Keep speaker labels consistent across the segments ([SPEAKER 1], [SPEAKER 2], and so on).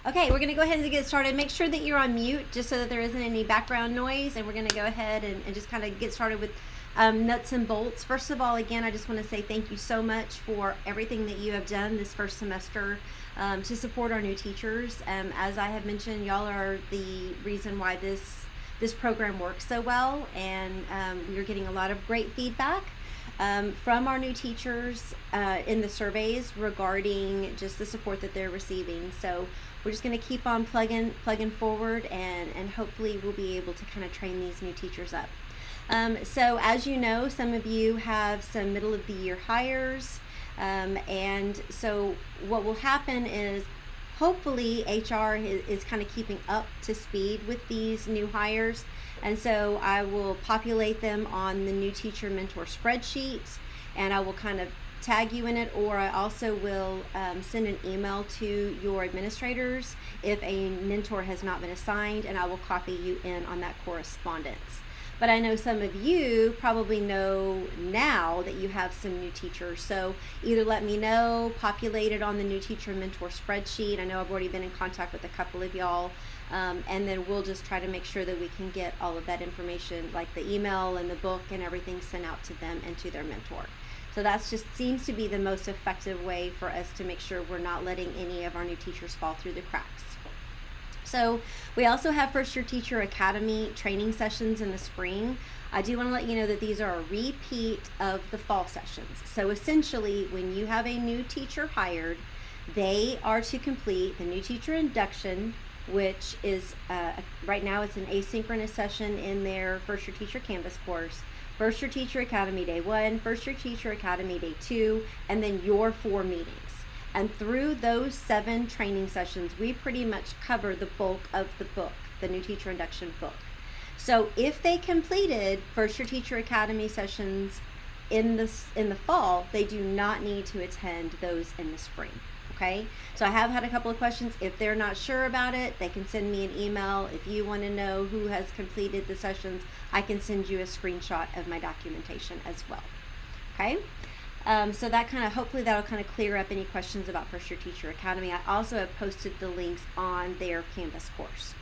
[SPEAKER 1] Okay, we're going to go ahead and get started. Make sure that you're on mute just so that there isn't any background noise, and we're going to go ahead and just kind of get started with nuts and bolts. First of all, again, I just want to say thank you so much for everything that you have done this first semester to support our new teachers. As I have mentioned, y'all are the reason why this program works so well, and we are getting a lot of great feedback from our new teachers in the surveys regarding just the support that they're receiving. So we're just going to keep on plugging forward, and hopefully we'll be able to kind of train these new teachers up. So as you know, some of you have some middle of the year hires, and so what will happen is hopefully HR is kind of keeping up to speed with these new hires, and so I will populate them on the new teacher mentor spreadsheet, and I will kind of tag you in it, or I also will send an email to your administrators if a mentor has not been assigned, and I will copy you in on that correspondence. But I know some of you probably know now that you have some new teachers, so either let me know, populate it on the new teacher mentor spreadsheet. I know I've already been in contact with a couple of y'all, and then we'll just try to make sure that we can get all of that information, like the email and the book and everything, sent out to them and to their mentor. So that's just seems to be the most effective way for us to make sure we're not letting any of our new teachers fall through the cracks. So we also have First Year Teacher Academy training sessions in the spring. I do want to let you know that these are a repeat of the fall sessions. So essentially, when you have a new teacher hired, they are to complete the new teacher induction, which is right now it's an asynchronous session in their First Year Teacher Canvas course. First Year Teacher Academy Day 1, First Year Teacher Academy Day 2, and then your 4 meetings. And through those 7 training sessions, we pretty much cover the bulk of the book, the new teacher induction book. So if they completed First Year Teacher Academy sessions in the fall, they do not need to attend those in the spring. Okay, so I have had a couple of questions. If they're not sure about it, they can send me an email. If you want to know who has completed the sessions, I can send you a screenshot of my documentation as well. Okay, so that hopefully that'll kind of clear up any questions about First Year Teacher Academy. I also have posted the links on their Canvas course.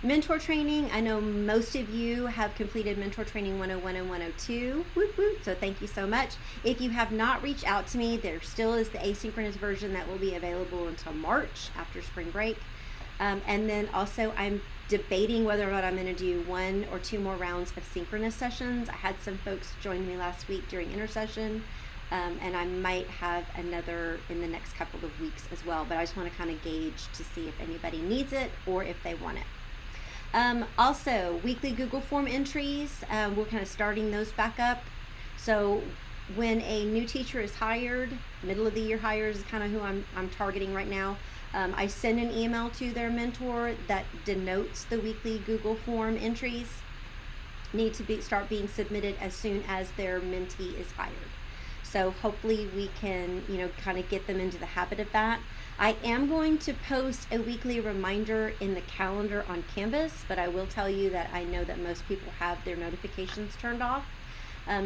[SPEAKER 1] Mentor training, I know most of you have completed Mentor Training 101 and 102, whoop, whoop, so thank you so much. If you have not reached out to me, there still is the asynchronous version that will be available until March after spring break. And then also I'm debating whether or not I'm going to do 1 or 2 more rounds of synchronous sessions. I had some folks join me last week during intercession, and I might have another in the next couple of weeks as well, but I just want to kind of gauge to see if anybody needs it or if they want it. Also, weekly Google form entries, we're kind of starting those back up. So when a new teacher is hired, middle of the year hires is kind of who I'm targeting right now. I send an email to their mentor that denotes the weekly Google form entries need to start being submitted as soon as their mentee is hired. So hopefully we can, kind of get them into the habit of that. I am going to post a weekly reminder in the calendar on Canvas, but I will tell you that I know that most people have their notifications turned off.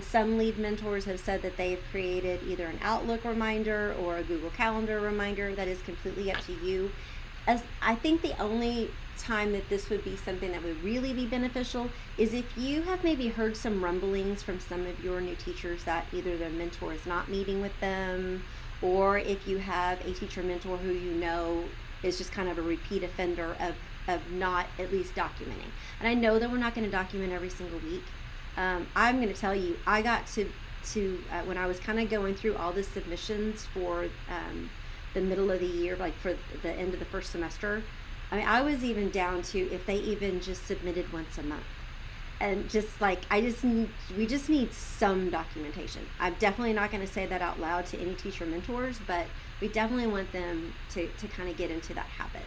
[SPEAKER 1] Some lead mentors have said that they've created either an Outlook reminder or a Google Calendar reminder. That is completely up to you. As I think the only time that this would be something that would really be beneficial is if you have maybe heard some rumblings from some of your new teachers that either their mentor is not meeting with them, or if you have a teacher mentor who you know is just kind of a repeat offender of not at least documenting. And I know that we're not going to document every single week. I'm going to tell you, I got to when I was kind of going through all the submissions for the middle of the year, like for the end of the first semester, I was even down to if they even just submitted once a month. And just like, we just need some documentation. I'm definitely not going to say that out loud to any teacher mentors, but we definitely want them to kind of get into that habit.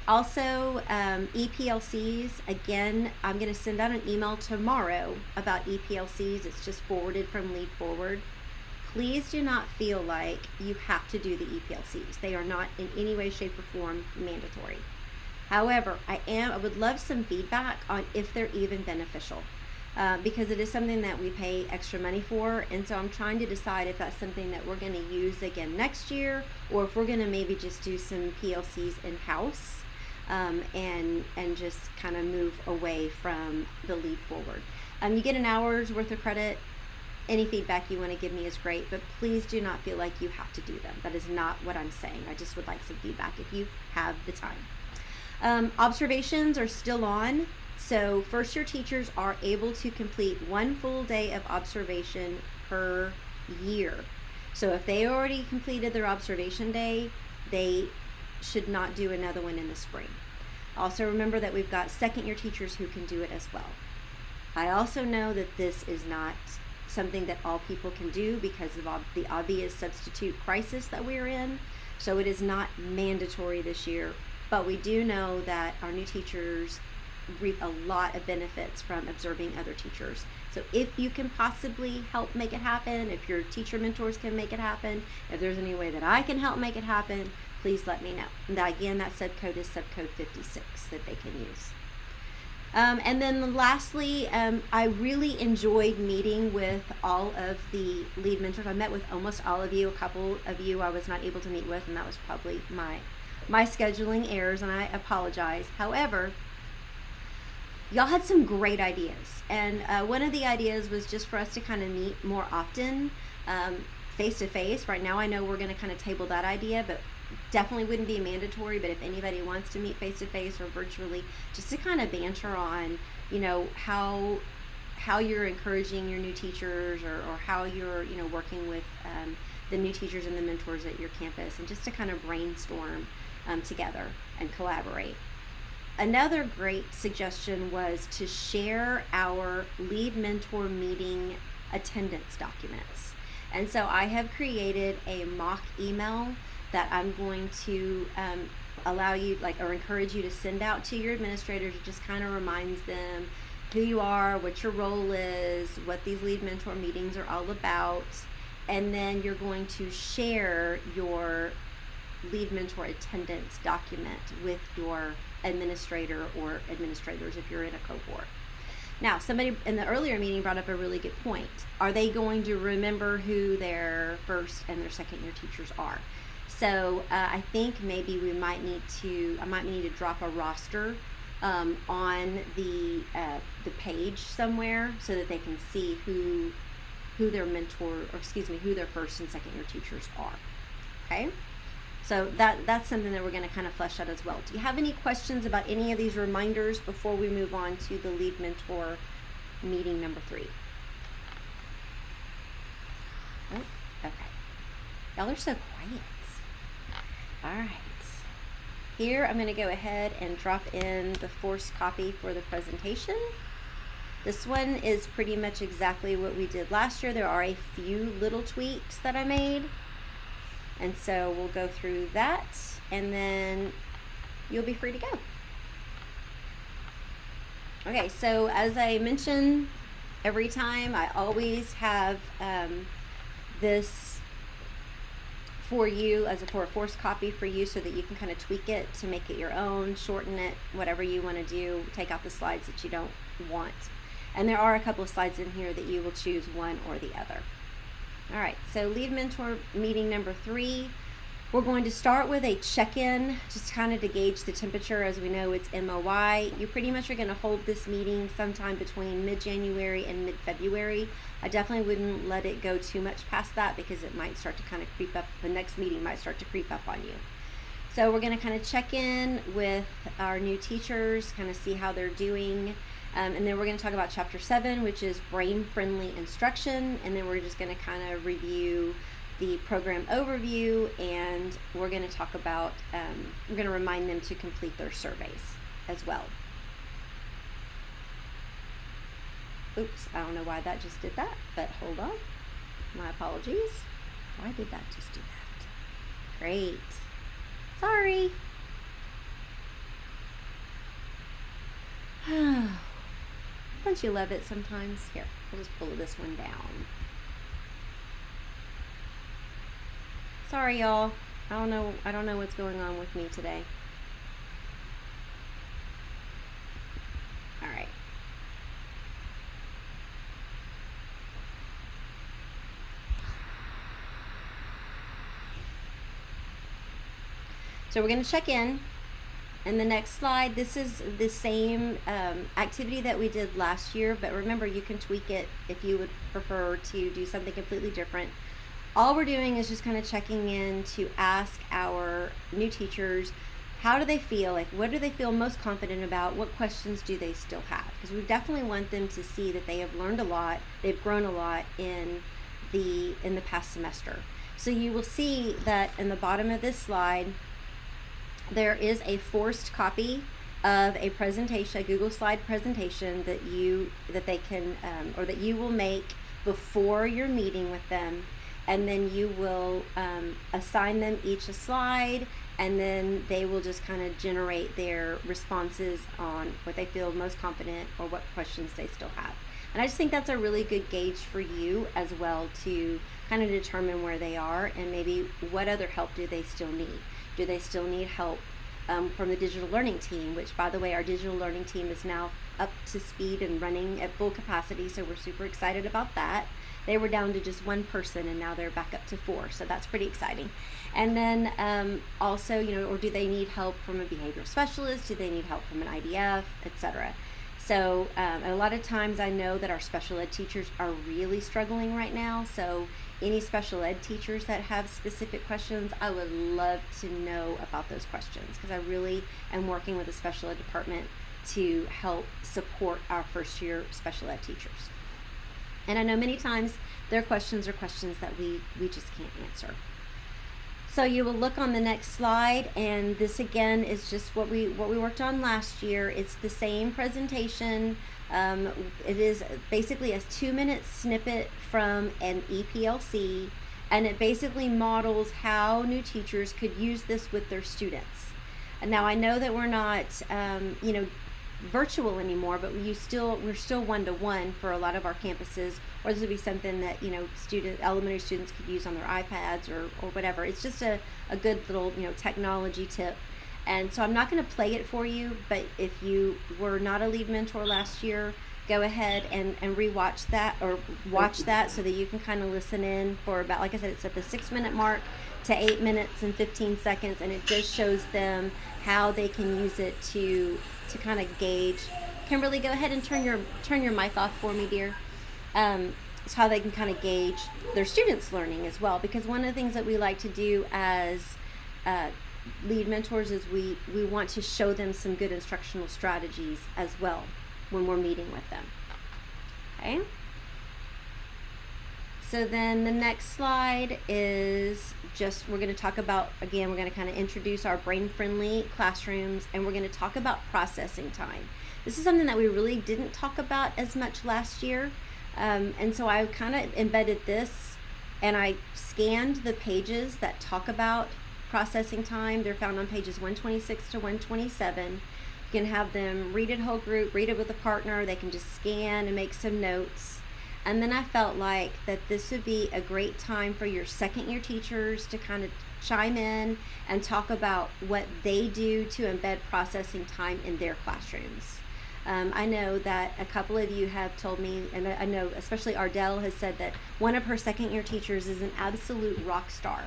[SPEAKER 1] Also, Eplcs, again, I'm going to send out an email tomorrow about Eplcs. It's just forwarded from Lead Forward. Please do not feel like you have to do the Eplcs. They are not in any way, shape, or form mandatory. However, I would love some feedback on if they're even beneficial. because it is something that we pay extra money for. And so I'm trying to decide if that's something that we're going to use again next year, or if we're going to maybe just do some PLCs in-house, and just kind of move away from the Lead Forward. You get an hour's worth of credit. Any feedback you want to give me is great, but please do not feel like you have to do them. That is not what I'm saying. I just would like some feedback if you have the time. Observations are still on. So first year teachers are able to complete one full day of observation per year. So if they already completed their observation day, they should not do another one in the spring. Also remember that we've got second year teachers who can do it as well. I also know that this is not something that all people can do because of the obvious substitute crisis that we're in. So it is not mandatory this year, but we do know that our new teachers reap a lot of benefits from observing other teachers. So if you can possibly help make it happen, if your teacher mentors can make it happen, if there's any way that I can help make it happen, please let me know. And again, that subcode is subcode 56 that they can use. And then lastly, I really enjoyed meeting with all of the lead mentors. I met with almost all of you. A couple of you I was not able to meet with, and that was probably my scheduling errors, and I apologize. However, y'all had some great ideas, and one of the ideas was just for us to kind of meet more often, face to face. Right now I know we're going to kind of table that idea, but definitely wouldn't be mandatory. But if anybody wants to meet face to face or virtually, just to kind of banter on, how you're encouraging your new teachers, or how you're working with the new teachers and the mentors at your campus, and just to kind of brainstorm together and collaborate. Another great suggestion was to share our lead mentor meeting attendance documents. And so I have created a mock email that I'm going to allow you, or encourage you to send out to your administrators. It just kind of reminds them who you are, what your role is, what these lead mentor meetings are all about. And then you're going to share your lead mentor attendance document with your administrator or administrators if you're in a cohort. Now, somebody in the earlier meeting brought up a really good point. Are they going to remember who their first and their second year teachers are? So I think maybe I might need to drop a roster on the page somewhere so that they can see who their who their first and second year teachers are. Okay? So that's something that we're going to kind of flesh out as well. Do you have any questions about any of these reminders before we move on to the lead mentor meeting number 3? Oh, okay. Y'all are so quiet. All right. Here I'm going to go ahead and drop in the forced copy for the presentation. This one is pretty much exactly what we did last year. There are a few little tweaks that I made. And so we'll go through that, and then you'll be free to go. Okay, so as I mention every time, I always have this for you for a forced copy for you so that you can kind of tweak it to make it your own, shorten it, whatever you want to do, take out the slides that you don't want. And there are a couple of slides in here that you will choose one or the other. All right, so lead mentor meeting number 3. We're going to start with a check-in, just kind of to gauge the temperature. As we know, it's MOI. You pretty much are going to hold this meeting sometime between mid-January and mid-February. I definitely wouldn't let it go too much past that because it might start to kind of creep up. The next meeting might start to creep up on you. So we're going to kind of check in with our new teachers, kind of see how they're doing. And then we're going to talk about Chapter 7, which is brain-friendly instruction. And then we're just going to kind of review the program overview, and we're going to talk about, we're going to remind them to complete their surveys as well. Oops, I don't know why that just did that, but hold on. My apologies. Why did that just do that? Great. Sorry. Don't you love it sometimes? Here, we'll just pull this one down. Sorry, y'all. I don't know what's going on with me today. All right. So we're going to check in. And the next slide, this is the same activity that we did last year, but remember, you can tweak it if you would prefer to do something completely different. All we're doing is just kind of checking in to ask our new teachers, how do they feel? Like, what do they feel most confident about? What questions do they still have? Because we definitely want them to see that they have learned a lot, they've grown a lot in the past semester. So you will see that in the bottom of this slide, there is a forced copy of a presentation, a Google slide presentation that they can or that you will make before your meeting with them, and then you will assign them each a slide, and then they will just kind of generate their responses on what they feel most confident or what questions they still have. And I just think that's a really good gauge for you as well, to kind of determine where they are and maybe what other help do they still need. Do they still need help from the digital learning team, which, by the way, our digital learning team is now up to speed and running at full capacity, so we're super excited about that. They were down to just one person, and now they're back up to 4, so that's pretty exciting. And then also, or do they need help from a behavioral specialist? Do they need help from an IDF, etc.? So a lot of times I know that our special ed teachers are really struggling right now. So any special ed teachers that have specific questions, I would love to know about those questions, because I really am working with the special ed department to help support our first year special ed teachers. And I know many times their questions are questions that we just can't answer. So you will look on the next slide, and this again is just what we worked on last year. It's the same presentation. It is basically a 2-minute snippet from an Eplcs, and it basically models how new teachers could use this with their students. And now I know that we're not virtual anymore, but we're still one-to-one for a lot of our campuses, or this would be something that elementary students could use on their iPads or whatever. It's just a good little technology tip. And so I'm not going to play it for you, but if you were not a lead mentor last year, go ahead and rewatch that, or watch that, so that you can kind of listen in for about, like I said, it's at the 6-minute mark to 8 minutes and 15 seconds, and it just shows them how they can use it to kind of gauge. Kimberly, go ahead and turn your mic off for me, dear. It's how they can kind of gauge their students' learning as well, because one of the things that we like to do as lead mentors is we want to show them some good instructional strategies as well when we're meeting with them. Okay. So then the next slide is just, we're going to talk about, again, we're going to kind of introduce our brain-friendly classrooms, and we're going to talk about processing time. This is something that we really didn't talk about as much last year, and so I kind of embedded this, and I scanned the pages that talk about processing time. They're found on pages 126 to 127. You can have them read it whole group, read it with a partner. They can just scan and make some notes. And then I felt like that this would be a great time for your second year teachers to kind of chime in and talk about what they do to embed processing time in their classrooms. I know that a couple of you have told me, and I know especially Ardell has said that one of her second year teachers is an absolute rock star.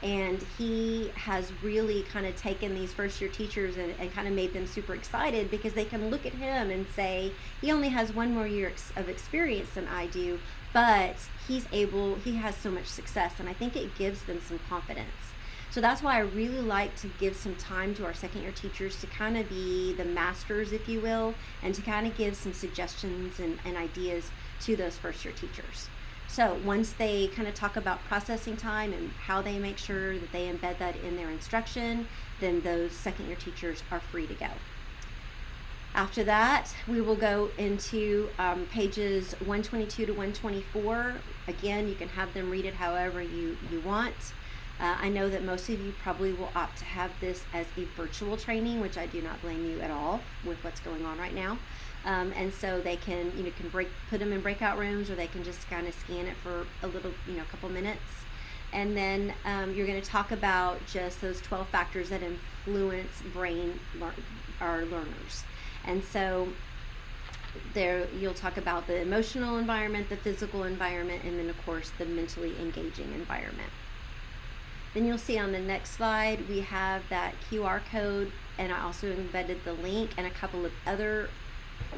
[SPEAKER 1] And he has really kind of taken these first year teachers and kind of made them super excited, because they can look at him and say, he only has 1 more year of experience than I do, but he has so much success. And I think it gives them some confidence. So that's why I really like to give some time to our second year teachers to kind of be the masters, if you will, and to kind of give some suggestions and ideas to those first year teachers. So once they kind of talk about processing time and how they make sure that they embed that in their instruction, then those second year teachers are free to go. After that, we will go into pages 122 to 124. Again, you can have them read it however you want. I know that most of you probably will opt to have this as a virtual training, which I do not blame you at all with what's going on right now. And so they can, put them in breakout rooms, or they can just kind of scan it for a little, couple minutes. And then you're going to talk about just those 12 factors that influence our learners. And so there you'll talk about the emotional environment, the physical environment, and then of course the mentally engaging environment. Then you'll see on the next slide, we have that QR code, and I also embedded the link and a couple of other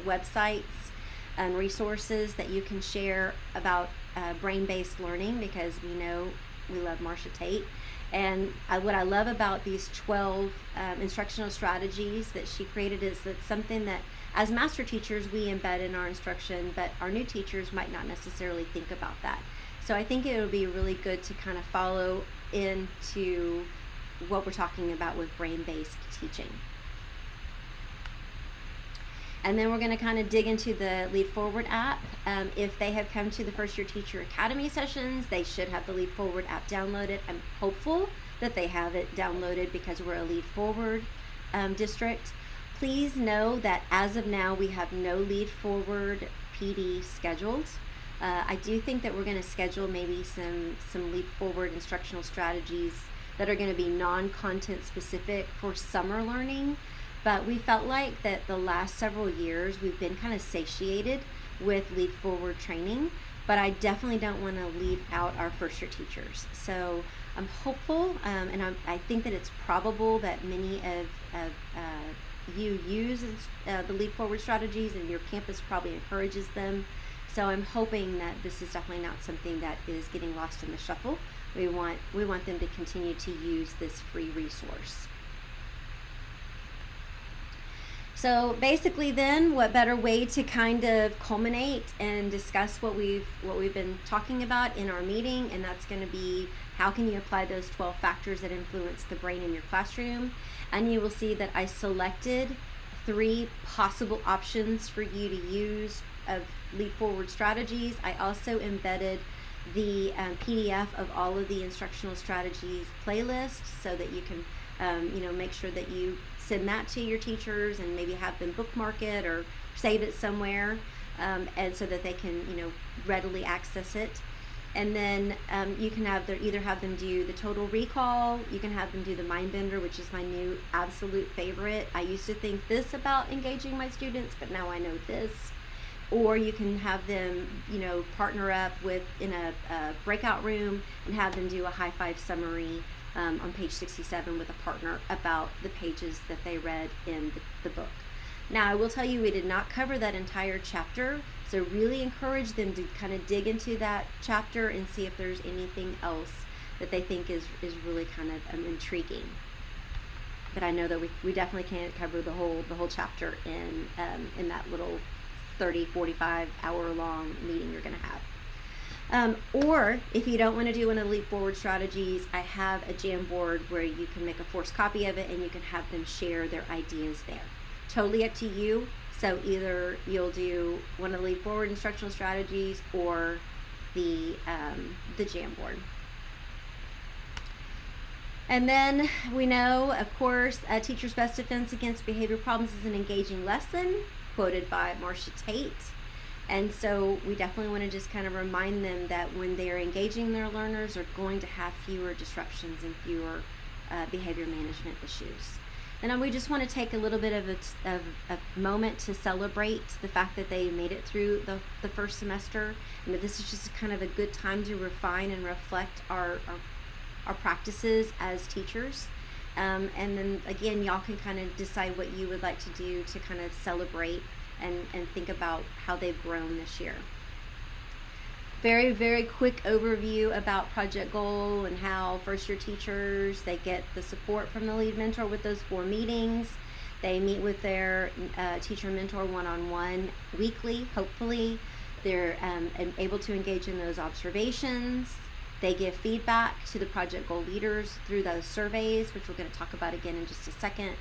[SPEAKER 1] websites and resources that you can share about brain-based learning, because we know we love Marcia Tate. And what I love about these 12 instructional strategies that she created is that something that as master teachers we embed in our instruction, but our new teachers might not necessarily think about that. So I think it would be really good to kind of follow into what we're talking about with brain-based teaching. And then we're going to kind of dig into the Lead Forward app. If they have come to the First Year Teacher Academy sessions, they should have the Lead Forward app downloaded. I'm hopeful that they have it downloaded because we're a Lead Forward district. Please know that as of now, we have no Lead Forward PD scheduled. I do think that we're going to schedule maybe some Lead Forward instructional strategies that are going to be non-content specific for summer learning. But we felt like that the last several years we've been kind of satiated with Lead Forward training, but I definitely don't want to leave out our first year teachers. So I'm hopeful, and I think that it's probable that many of you use the Lead Forward strategies, and your campus probably encourages them. So I'm hoping that this is definitely not something that is getting lost in the shuffle. We want them to continue to use this free resource. So basically then, what better way to kind of culminate and discuss what we've been talking about in our meeting, and that's going to be how can you apply those 12 factors that influence the brain in your classroom. And you will see that I selected 3 possible options for you to use of Lead Forward strategies. I also embedded the PDF of all of the instructional strategies playlists so that you can make sure that you send that to your teachers and maybe have them bookmark it or save it somewhere, and so that they can readily access it. And then you can either have them do the total recall, you can have them do the mind bender, which is my new absolute favorite. I used to think this about engaging my students, but now I know this. Or you can have them partner up in a breakout room and have them do a high five summary on page 67 with a partner about the pages that they read in the book. Now, I will tell you, we did not cover that entire chapter, so really encourage them to kind of dig into that chapter and see if there's anything else that they think is really kind of intriguing. But I know that we definitely can't cover the whole chapter in that little 30-45 hour long meeting you're going to have. Or if you don't want to do one of the Lead Forward strategies, I have a Jamboard where you can make a forced copy of it and you can have them share their ideas there. Totally up to you. So either you'll do one of the Lead Forward instructional strategies or the Jamboard. And then we know, of course, a teacher's best defense against behavior problems is an engaging lesson, quoted by Marcia Tate. And so we definitely want to just kind of remind them that when they're engaging their learners, they're going to have fewer disruptions and fewer behavior management issues. And we just want to take a little bit of a moment to celebrate the fact that they made it through the first semester, and that this is just kind of a good time to refine and reflect our practices as teachers. And then again, y'all can kind of decide what you would like to do to kind of celebrate and think about how they've grown this year. Very, very quick overview about Project Goal and how first year teachers, they get the support from the lead mentor with those 4 meetings. They meet with their teacher mentor one-on-one weekly, hopefully. They're able to engage in those observations. They give feedback to the Project Goal leaders through those surveys, which we're going to talk about again in just a second.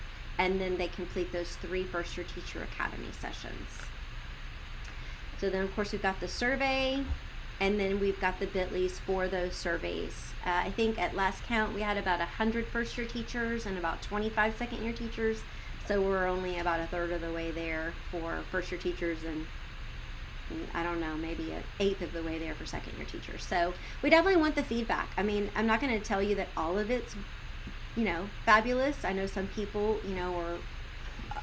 [SPEAKER 1] And then they complete those 3 First Year Teacher Academy sessions. So then, of course, we've got the survey, and then we've got the bit.lys for those surveys. I think at last count, we had about 100 first year teachers and about 25 second year teachers. So we're only about a third of the way there for first year teachers, and I don't know, maybe an eighth of the way there for second year teachers. So we definitely want the feedback. I mean, I'm not going to tell you that all of it's fabulous. I know some people,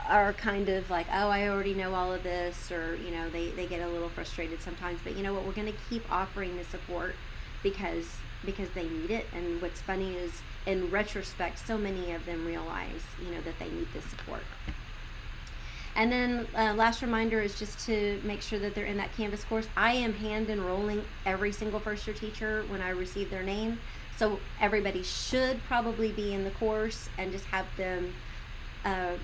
[SPEAKER 1] are kind of like, oh, I already know all of this, or, they get a little frustrated sometimes. But you know what? We're going to keep offering the support because because they need it. And what's funny is, in retrospect, so many of them realize, that they need this support. And then last reminder is just to make sure that they're in that Canvas course. I am hand enrolling every single first year teacher when I receive their name. So everybody should probably be in the course, and just have them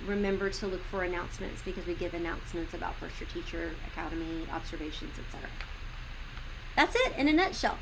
[SPEAKER 1] remember to look for announcements, because we give announcements about First Year Teacher Academy, observations, etc. That's it in a nutshell.